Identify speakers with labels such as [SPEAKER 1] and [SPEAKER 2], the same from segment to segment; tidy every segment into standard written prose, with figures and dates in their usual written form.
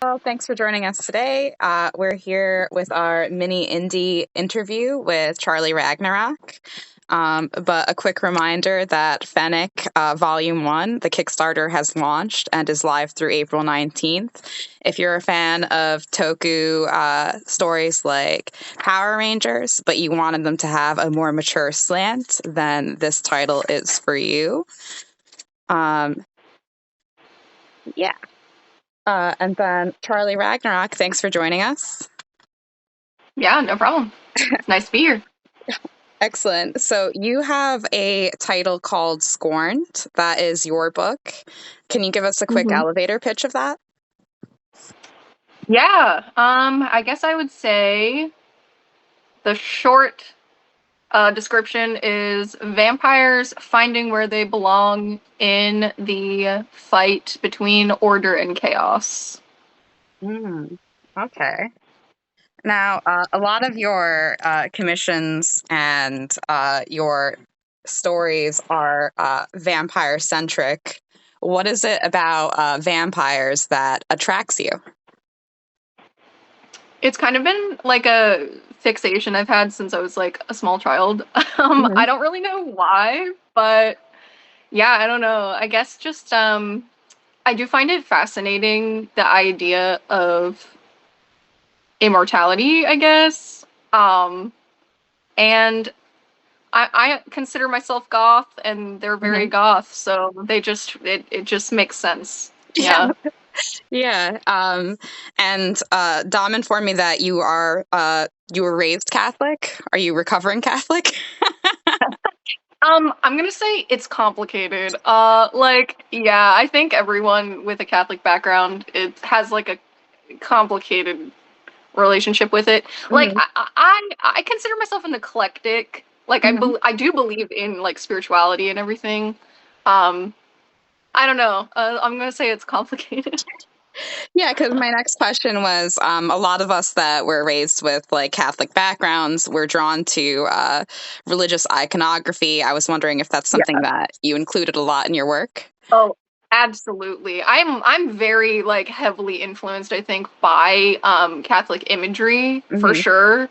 [SPEAKER 1] Well, thanks for joining us today. We're here with our mini indie interview with Charlie Ragnarok. But a quick reminder that Fennec Volume 1, the Kickstarter, has launched and is live through April 19th. If you're a fan of Toku stories like Power Rangers, but you wanted them to have a more mature slant, then this title is for you. Um, yeah. And then Charlie Ragnarok, thanks for joining us.
[SPEAKER 2] Yeah, no problem. It's nice to be here.
[SPEAKER 1] Excellent. So you have a title called Scorned. That is your book. Can you give us a quick
[SPEAKER 2] hmm
[SPEAKER 1] elevator pitch of that?
[SPEAKER 2] Yeah, I guess I would say the short description is vampires finding where they belong in the fight between order and chaos.
[SPEAKER 1] Mm, okay. Now, a lot of your commissions and your stories are vampire centric. What is it about vampires that attracts you?
[SPEAKER 2] It's kind of been like a fixation I've had since I was like a small child.
[SPEAKER 1] Hmm.
[SPEAKER 2] I don't really know why, but yeah, I don't know. I guess just I do find it fascinating the idea of immortality, I guess. Um, and I consider myself goth, and they're very
[SPEAKER 1] Hmm.
[SPEAKER 2] goth, so it just makes sense.
[SPEAKER 1] Yeah.
[SPEAKER 2] Yeah.
[SPEAKER 1] Yeah. And Dom informed me that you were raised Catholic. Are you recovering Catholic?
[SPEAKER 2] I'm gonna say it's complicated. Yeah, I think everyone with a Catholic background it has like a complicated relationship with it. Like
[SPEAKER 1] Hmm.
[SPEAKER 2] I consider myself an eclectic. Like
[SPEAKER 1] Hmm.
[SPEAKER 2] I do believe in like spirituality and everything. Um, I don't know. I'm gonna say it's complicated.
[SPEAKER 1] Yeah, because my next question was a lot of us that were raised with like Catholic backgrounds were drawn to religious iconography. I was wondering if that's something
[SPEAKER 2] Yeah.
[SPEAKER 1] that you included a lot in your work.
[SPEAKER 2] Oh, absolutely. I'm very like heavily influenced, I think, by Catholic imagery for
[SPEAKER 1] Hmm.
[SPEAKER 2] sure.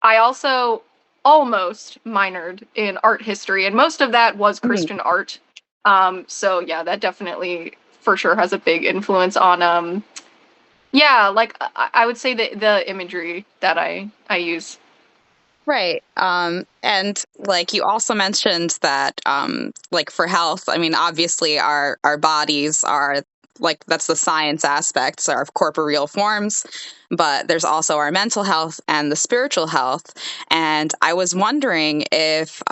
[SPEAKER 2] I also almost minored in art history, and most of that was
[SPEAKER 1] Hmm.
[SPEAKER 2] Christian art. So yeah, that definitely for sure has a big influence on yeah, like I would say the imagery that I use.
[SPEAKER 1] Right. And like you also mentioned that like for health, I mean, obviously our bodies are like that's the science aspects of corporeal forms, but there's also our mental health and the spiritual health. And I was wondering if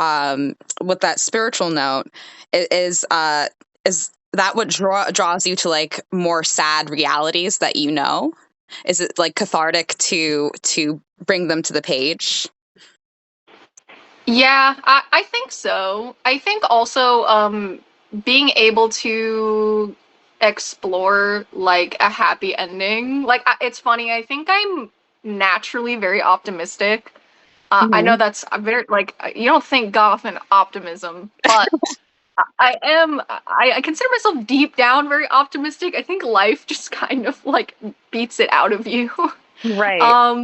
[SPEAKER 1] with that spiritual note is that what draws you to like more sad realities that you know? Is it like cathartic to bring them to the page?
[SPEAKER 2] Yeah, I think so. I think also being able to explore like a happy ending. Like it's funny, I think I'm naturally very optimistic. I know that's a very like you don't think goth and optimism, but I consider myself deep down very optimistic. I think life just kind of like beats it out of you.
[SPEAKER 1] Right.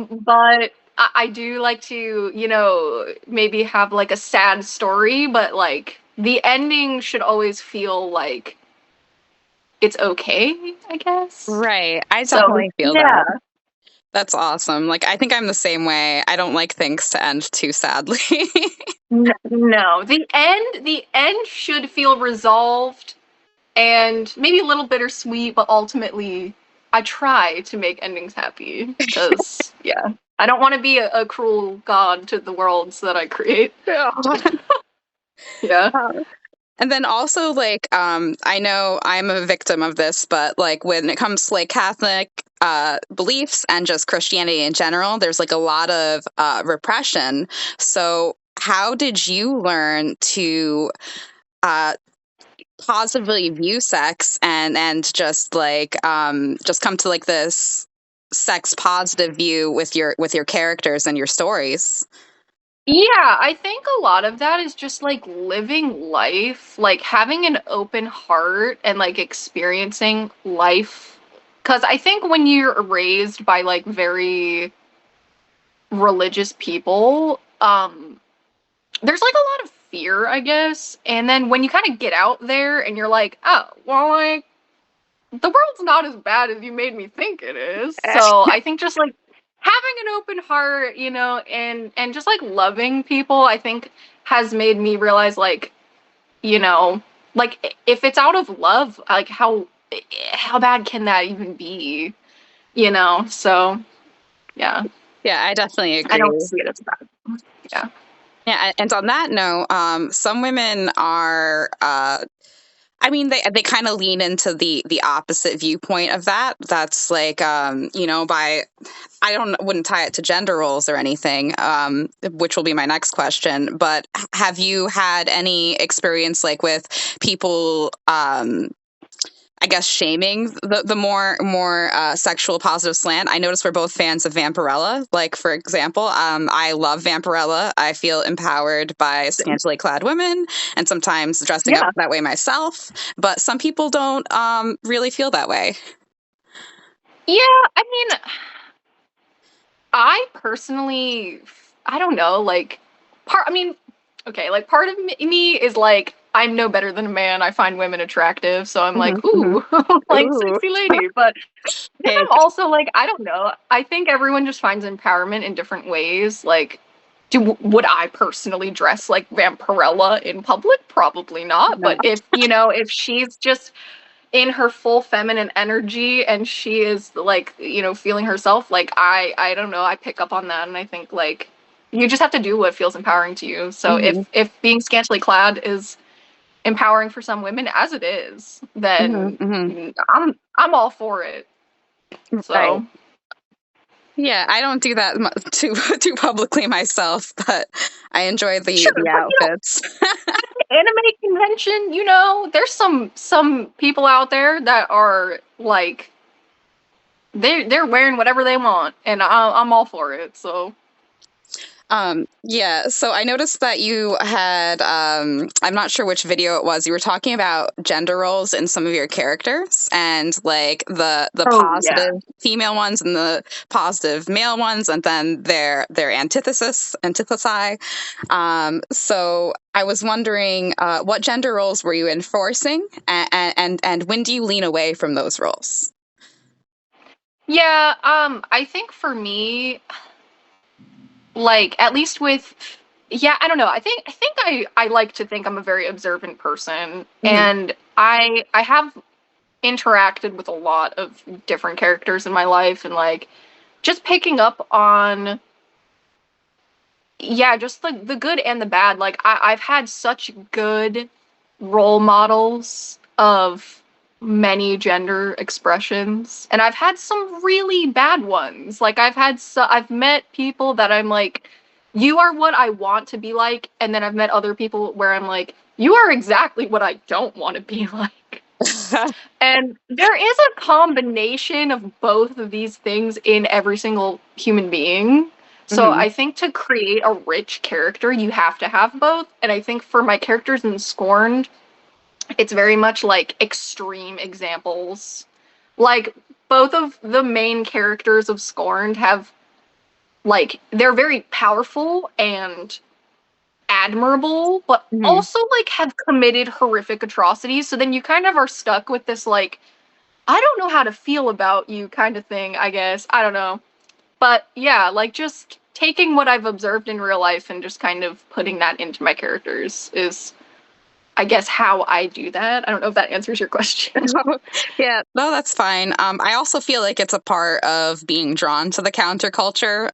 [SPEAKER 2] But I do like to, maybe have like a sad story, but like the ending should always feel like it's okay, I guess.
[SPEAKER 1] Right. I
[SPEAKER 2] So,
[SPEAKER 1] definitely feel
[SPEAKER 2] yeah.
[SPEAKER 1] that. That's awesome. Like I think I'm the same way. I don't like things to end too sadly.
[SPEAKER 2] No, the end should feel resolved and maybe a little bittersweet, but ultimately I try to make endings happy because, yeah, I don't want to be a cruel god to the worlds that I create.
[SPEAKER 1] Yeah.
[SPEAKER 2] Yeah.
[SPEAKER 1] And then also like I know I'm a victim of this, but like when it comes to like Catholic beliefs and just Christianity in general, there's like a lot of repression. So how did you learn to uh positively view sex and just come to like this sex positive view with your characters and your stories?
[SPEAKER 2] Yeah, I think a lot of that is just like living life, like having an open heart and like experiencing life Because I think when you're raised by like very religious people, there's like a lot of fear, I guess. And then when you kind of get out there and you're like, oh, well, like the world's not as bad as you made me think it is. So I think just like having an open heart, you know, and just like loving people, I think has made me realize like, you know, like if it's out of love, like how bad can that even be? You know? So yeah.
[SPEAKER 1] Yeah, I definitely
[SPEAKER 2] I
[SPEAKER 1] agree.
[SPEAKER 2] don't see it as bad. Yeah.
[SPEAKER 1] Yeah, and on that note, some women are I mean, they kind of lean into the opposite viewpoint of that. That's like, you know, by I don't wouldn't tie it to gender roles or anything, which will be my next question. But have you had any experience like with people, I guess, shaming the more sexual positive slant? I noticed we're both fans of Vampirella. Like, for example, I love Vampirella. I feel empowered by scantily clad women, and sometimes dressing up
[SPEAKER 2] Yeah.
[SPEAKER 1] that way myself. But some people don't really feel that way.
[SPEAKER 2] Yeah, I mean, I personally, I don't know, like, I mean, okay, like, part of me is like, I'm no better than a man. I find women attractive, so I'm
[SPEAKER 1] Hmm.
[SPEAKER 2] like,
[SPEAKER 1] Hmm.
[SPEAKER 2] ooh, like,
[SPEAKER 1] Ooh,
[SPEAKER 2] sexy lady. But then
[SPEAKER 1] hey,
[SPEAKER 2] I'm also like, I don't know. I think everyone just finds empowerment in different ways. Like, would I personally dress like Vampirella in public? Probably not.
[SPEAKER 1] no.
[SPEAKER 2] But if, you know, if she's just in her full feminine energy and she is like, you know, feeling herself, like I don't know, I pick up on that and I think like you just have to do what feels empowering to you. So
[SPEAKER 1] Hmm.
[SPEAKER 2] if being scantily clad is empowering for some women, as it is,
[SPEAKER 1] Hmm.
[SPEAKER 2] then
[SPEAKER 1] Hmm.
[SPEAKER 2] I'm all for it.
[SPEAKER 1] Right.
[SPEAKER 2] So
[SPEAKER 1] Yeah, I don't do that too publicly myself, but I enjoy the
[SPEAKER 2] sure, but you know,
[SPEAKER 1] outfits.
[SPEAKER 2] anime convention, you know, there's some people out there that are like they're wearing whatever they want, and I'm all for it. So
[SPEAKER 1] Yeah, so I noticed that you had, I'm not sure which video it was. You were talking about gender roles in some of your characters and like the
[SPEAKER 2] oh yeah.
[SPEAKER 1] positive female ones and the positive male ones, and then their antithesis. So I was wondering, what gender roles were you enforcing, and when do you lean away from those roles?
[SPEAKER 2] Yeah, I think for me, like at least with yeah, I don't know. I like to think I'm a very observant person
[SPEAKER 1] Hmm.
[SPEAKER 2] and I have interacted with a lot of different characters in my life and like just picking up on yeah, just the good and the bad. Like I've had such good role models of many gender expressions, and I've had some really bad ones. Like I've met people that I'm like, you are what I want to be like, and then I've met other people where I'm like, you are exactly what I don't want to be like. And there is a combination of both of these things in every single human being. So
[SPEAKER 1] Hmm.
[SPEAKER 2] I think to create a rich character, you have to have both. And I think for my characters in Scorned, it's very much like extreme examples. Like both of the main characters of Scorned have like they're very powerful and admirable, but
[SPEAKER 1] Hmm.
[SPEAKER 2] also like have committed horrific atrocities. So then you kind of are stuck with this like I don't know how to feel about you kind of thing, I guess. I don't know. But yeah, like just taking what I've observed in real life and just kind of putting that into my characters is I guess how I do that. I don't know if that answers your question.
[SPEAKER 1] Yeah, no, that's fine. I also feel like it's a part of being drawn to the counterculture.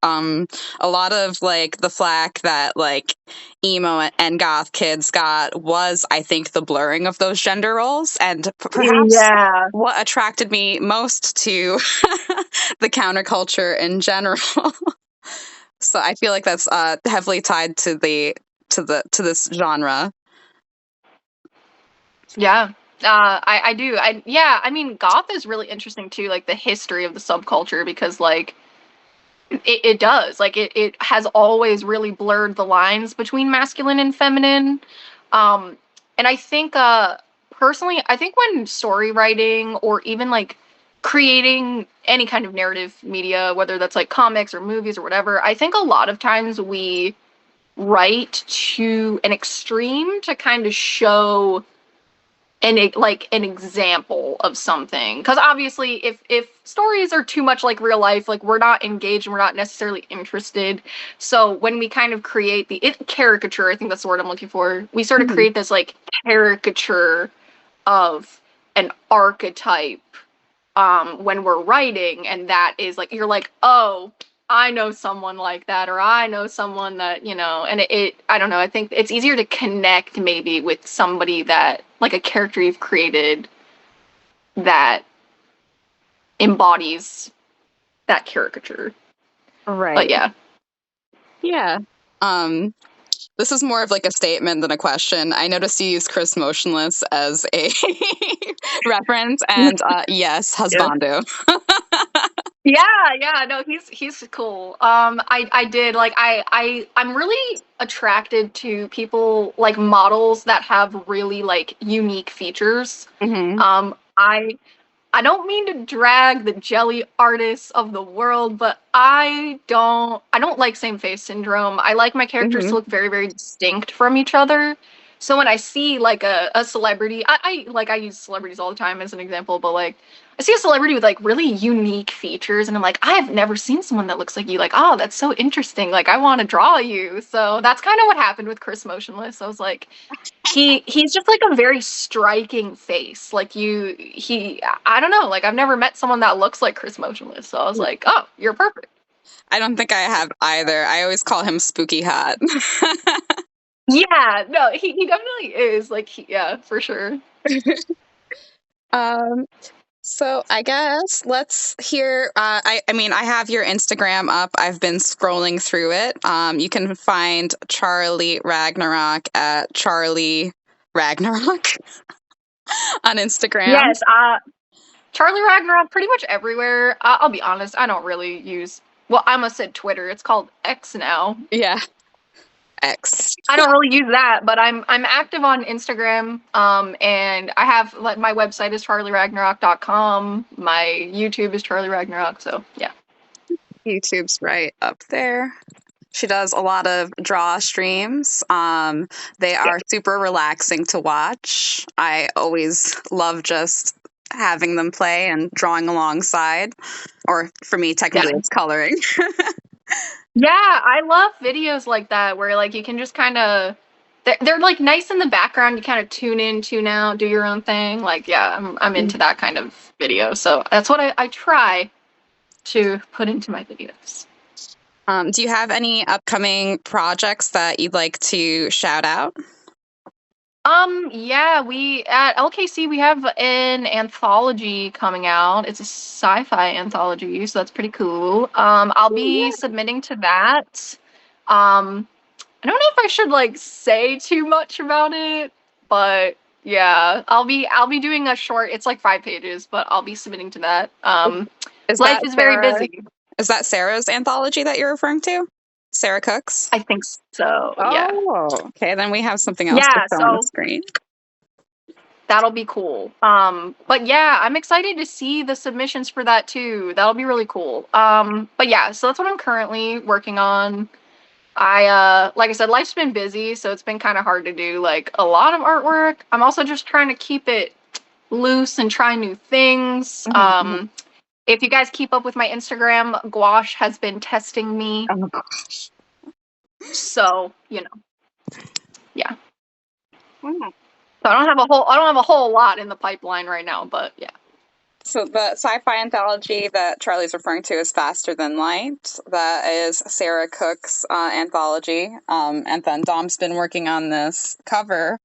[SPEAKER 1] A lot of like the flack that like emo and goth kids got was, I think, the blurring of those gender roles, and perhaps
[SPEAKER 2] Yeah.
[SPEAKER 1] what attracted me most to the counterculture in general. So I feel like that's heavily tied to to this genre.
[SPEAKER 2] Yeah. I do. Yeah, I mean goth is really interesting too, like the history of the subculture because like it does. Like it has always really blurred the lines between masculine and feminine. Um, and I think personally, I think when story writing or even like creating any kind of narrative media, whether that's like comics or movies or whatever, I think a lot of times we write to an extreme to kind of show an example of something, because obviously if stories are too much like real life, like we're not engaged and we're not necessarily interested. So when we kind of create the caricature, I think that's the word I'm looking for, we sort of
[SPEAKER 1] Mhm.
[SPEAKER 2] create this like caricature of an archetype when we're writing, and that is like, you're like, oh, I know someone like that, or I know someone that, and I don't know, I think it's easier to connect maybe with somebody that, like a character you've created that embodies that caricature. But
[SPEAKER 1] Right.
[SPEAKER 2] yeah.
[SPEAKER 1] Yeah. Um, this is more of like a statement than a question. I noticed you use Chris Motionless as a reference, and yes,
[SPEAKER 2] Yeah.
[SPEAKER 1] husbando.
[SPEAKER 2] Yeah, no, he's cool. I did like I'm really attracted to people, like models that have really like unique features.
[SPEAKER 1] Hmm.
[SPEAKER 2] Um, I I don't mean to drag the jelly artists of the world, but I don't like same face syndrome. I like my characters to
[SPEAKER 1] Hmm.
[SPEAKER 2] look very, very distinct from each other. So when I see like a celebrity, I use celebrities all the time as an example, but like I see a celebrity with like really unique features and I'm like, I have never seen someone that looks like you. Like, oh, that's so interesting. Like I want to draw you. So that's kind of what happened with Chris Motionless. I was like, he's just like a very striking face. Like I don't know, like I've never met someone that looks like Chris Motionless. So I was like, oh, you're perfect.
[SPEAKER 1] I don't think I have either. I always call him Spooky Hot.
[SPEAKER 2] Yeah, no, he definitely is. Like yeah, for sure.
[SPEAKER 1] um, so I guess let's hear. I mean, I have your Instagram up. I've been scrolling through it. You can find Charlie Ragnarok at Charlie Ragnarok on Instagram.
[SPEAKER 2] Yes, Charlie Ragnarok pretty much everywhere. I'll be honest, I don't really use, well, I almost said Twitter. It's called X now.
[SPEAKER 1] Yeah, X.
[SPEAKER 2] I don't really use that, but I'm active on Instagram. And I have, like, my website is charlieragnarok.com. My YouTube is Charlie Ragnarok. So yeah.
[SPEAKER 1] YouTube's right up there. She does a lot of draw streams. They
[SPEAKER 2] Yeah.
[SPEAKER 1] are super relaxing to watch. I always love just having them play and drawing alongside. Or for me,
[SPEAKER 2] Yeah.
[SPEAKER 1] technically, it's coloring.
[SPEAKER 2] Yeah, I love videos like that where like you can just kind of they're like nice in the background. You kind of tune in, tune out, do your own thing. Like yeah, I'm into that kind of video. So that's what I try to put into my videos.
[SPEAKER 1] Do you have any upcoming projects that you'd like to shout out?
[SPEAKER 2] Yeah, we at LKC we have an anthology coming out. It's a sci-fi anthology, so that's pretty cool. I'll
[SPEAKER 1] Oh,
[SPEAKER 2] be
[SPEAKER 1] yeah.
[SPEAKER 2] submitting to that. Um, I don't know if I should like say too much about it, but yeah, I'll be doing a short. It's like 5 pages, but I'll be submitting to that.
[SPEAKER 1] Is
[SPEAKER 2] Life
[SPEAKER 1] that
[SPEAKER 2] is very
[SPEAKER 1] Sarah?
[SPEAKER 2] busy.
[SPEAKER 1] Is that Sarah's anthology that you're referring to? Sarah Cooks?
[SPEAKER 2] I think so. Yeah.
[SPEAKER 1] Oh, okay. Then we have something else to
[SPEAKER 2] Yeah,
[SPEAKER 1] show on the
[SPEAKER 2] so
[SPEAKER 1] screen.
[SPEAKER 2] that'll be cool. But yeah, I'm excited to see the submissions for that too. That'll be really cool. But yeah, so that's what I'm currently working on. Like I said, life's been busy, so it's been kind of hard to do like a lot of artwork. I'm also just trying to keep it loose and try new things.
[SPEAKER 1] Mhm, mhm.
[SPEAKER 2] If you guys keep up with my Instagram, Gouache has been testing me.
[SPEAKER 1] Oh, gosh.
[SPEAKER 2] So, yeah.
[SPEAKER 1] Wow.
[SPEAKER 2] So I don't have a whole lot in the pipeline right now, but yeah.
[SPEAKER 1] So the sci-fi anthology that Charlie's referring to is Faster Than Light. That is Sarah Cook's anthology. And then Dom's been working on this cover.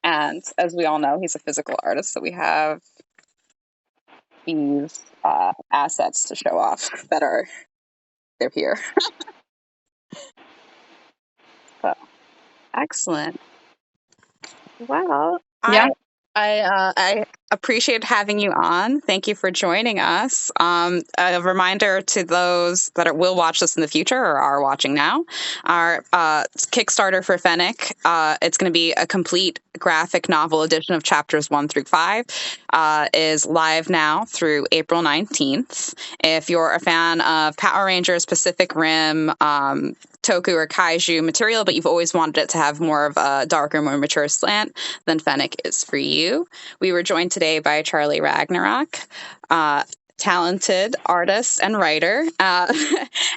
[SPEAKER 1] And as we all know, he's a physical artist, so we have these assets to show off that they're here. So excellent. Well,
[SPEAKER 2] Yeah.
[SPEAKER 1] I appreciate having you on. Thank you for joining us. A reminder to those that will watch this in the future or are watching now, our Kickstarter for Fennec, it's going to be a complete graphic novel edition of chapters 1 through 5, is live now through April 19th. If you're a fan of Power Rangers, Pacific Rim, Toku or Kaiju material, but you've always wanted it to have more of a darker, more mature slant, then Fennec is for you. We were joined today by Charlie Ragnarok, talented artist and writer,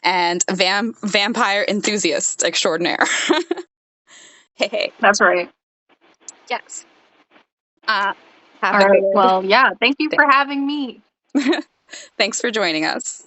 [SPEAKER 1] and vampire enthusiast extraordinaire. Hey.
[SPEAKER 2] That's right.
[SPEAKER 1] Yes.
[SPEAKER 2] All right. Well, yeah. Thank you for having me.
[SPEAKER 1] Thanks for joining us.